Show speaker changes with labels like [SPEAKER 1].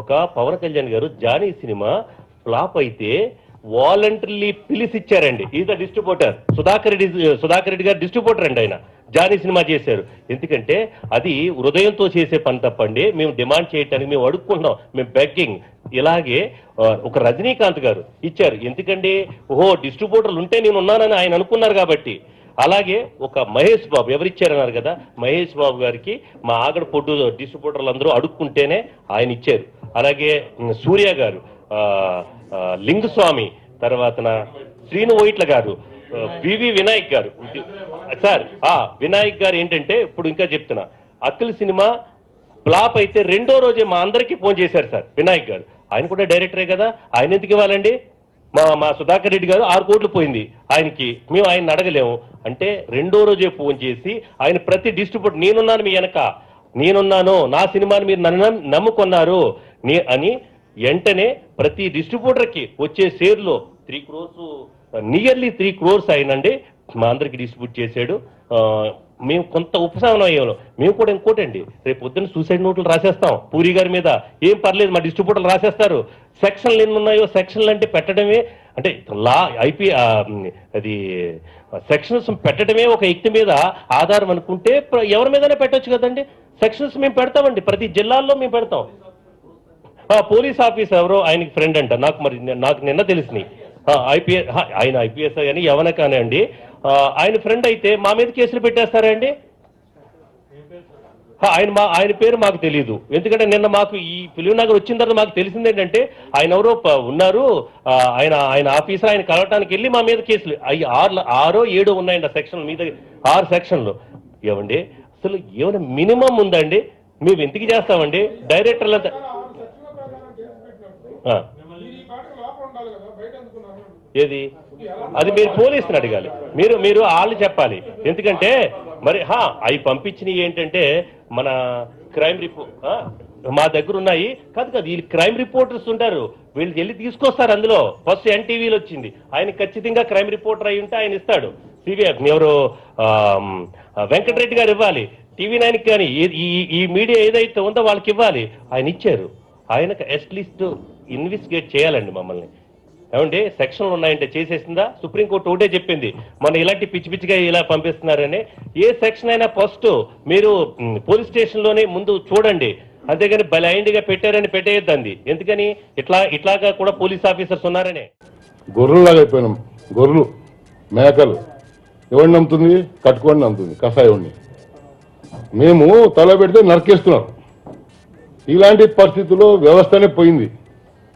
[SPEAKER 1] ఒక పవన్ కళ్యాణ్ గారు Johnny cinema flop అయితే వాలంటరీలీ పిలిచిచ్చారండి. Is the distributor. Sudhakar Reddy గారు డిస్ట్రిబ్యూటర్ అండి. ఆయన జానీ సినిమా చేశారు. ఎందుకంటే అది హృదయంతో చేసే పని తప్పండి. మేము డిమాండ్ చేయటానికి మేము అడుక్కుంటున్నాం, మేము బెగ్గింగ్. ఇలాగే ఒక రజనీకాంత్ గారు ఇచ్చారు. ఎందుకంటే ఓహో డిస్ట్రిబ్యూటర్లు ఉంటే నేను ఉన్నానని ఆయన అనుకున్నారు కాబట్టి. అలాగే ఒక మహేష్ బాబు ఎవరిచ్చారన్నారు కదా, మహేష్ బాబు గారికి మా ఆగడ పొడ్డు డిస్ట్రిబ్యూటర్లు అందరూ అడుక్కుంటేనే ఆయన ఇచ్చారు. అలాగే సూర్య గారు, లింగస్వామి, తర్వాత శ్రీను వైట్ల గారు, వివి వినాయక్ గారు. సార్ వినాయక్ గారు ఏంటంటే ఇప్పుడు ఇంకా చెప్తున్నా, అఖిల్ సినిమా ఫ్లాప్ అయితే రెండో రోజే మా అందరికీ ఫోన్ చేశారు సార్ వినాయక్ గారు. ఆయన కూడా డైరెక్టరే కదా, ఆయన ఎందుకు ఇవ్వాలండి? మా సుధాకర్ రెడ్డి గారు 6 కోట్లు పోయింది ఆయనకి, మేము ఆయన అడగలేము అంటే రెండో రోజే ఫోన్ చేసి ఆయన ప్రతి డిస్ట్రిబ్యూటర్ నేనున్నాను మీ వెనక, నేనున్నాను, నా సినిమాని మీరు నన్ను నమ్ముకున్నారు అని వెంటనే ప్రతి డిస్ట్రిబ్యూటర్కి వచ్చే షేర్లో 3 crores, నియర్లీ 3 crores అయినండి మా అందరికి డిస్ట్రిబ్యూట్ చేశాడు. మేము కొంత ఉపశమనం అయ్యాము. మేము కూడా ఇంకోటండి, రేపు పొద్దున్న సూసైడ్ నోట్లు రాసేస్తాం పూరి గారి మీద, ఏం పర్లేదు మా డిస్ట్రిబ్యూటర్లు రాసేస్తారు. సెక్షన్లు ఎన్ని ఉన్నాయో సెక్షన్లు అంటే పెట్టడమే, అంటే లా అది సెక్షన్స్ పెట్టడమే ఒక వ్యక్తి మీద ఆధారం అనుకుంటే ఎవరి మీదనే పెట్టొచ్చు కదండి. సెక్షన్స్ మేము పెడతామండి, ప్రతి జిల్లాల్లో మేము పెడతాం. పోలీస్ ఆఫీసర్ ఎవరో ఆయనకి ఫ్రెండ్ అంట, నాకు నిన్న తెలిసినాయి. ఆయన ఐపీఎస్ అని ఎవన కానివ్వండి, ఆయన ఫ్రెండ్ అయితే మా మీద కేసులు పెట్టేస్తారండి. ఆయన పేరు మాకు తెలియదు, ఎందుకంటే నిన్న మాకు ఈ ఫిలిం నగర్ వచ్చిన తర్వాత మాకు తెలిసింది ఏంటంటే ఆయన ఎవరో ఉన్నారు, ఆయన ఆఫీసర్, ఆయన కలవటానికి వెళ్ళి మా మీద కేసులు 6 7 ఉన్నాయండి ఆ సెక్షన్ మీద, 6 సెక్షన్లు. ఏమండి అసలు ఏమైనా మినిమం ఉందండి? మేము ఎందుకు చేస్తామండి? డైరెక్టర్లంతా ఏది అది మీరు పోలీసుని అడగాలి, మీరు వాళ్ళు చెప్పాలి. ఎందుకంటే మరి అవి పంపించినవి ఏంటంటే మన క్రైమ్ మా దగ్గర ఉన్నాయి కాదు, వీళ్ళు క్రైమ్ రిపోర్టర్స్ ఉంటారు, వీళ్ళు వెళ్ళి తీసుకొస్తారు. అందులో ఫస్ట్ ఎన్టీవీలో వచ్చింది, ఆయన ఖచ్చితంగా క్రైమ్ రిపోర్టర్ అయి ఉంటే ఆయన ఇస్తాడు. సిబిఐ ఎవరు వెంకటరెడ్డి గారు ఇవ్వాలి, TV9 కానీ ఈ మీడియా ఏదైతే ఉందో వాళ్ళకి ఇవ్వాలి. ఆయన ఇచ్చారు. ఆయనకు అట్లీస్ట్ ఇన్వెస్టిగేట్ చేయాలండి మమ్మల్ని. ఏమంటే సెక్షన్లు ఉన్నాయంటే చేసేసిందా? సుప్రీంకోర్టు ఒకటే చెప్పింది, మన ఇలాంటి పిచ్చి పిచ్చిగా ఇలా పంపిస్తున్నారని. ఏ సెక్షన్ అయినా ఫస్ట్ మీరు పోలీస్ స్టేషన్లోనే ముందు చూడండి, అంతేగాని బ్లైండ్గా పెట్టారని పెట్టేయద్దండి. ఎందుకని ఇట్లాగా కూడా పోలీస్ ఆఫీసర్స్ ఉన్నారనే.
[SPEAKER 2] గొర్రెలాగా అయిపోయినాం, గొర్రెలు మేకలు. ఎవరిని నమ్ముతుంది? కట్టుకొని నమ్ముతుంది కషాయుడిని. మేము తల పెడితే నరికేస్తున్నాం. ఇలాంటి పరిస్థితుల్లో వ్యవస్థనే పోయింది.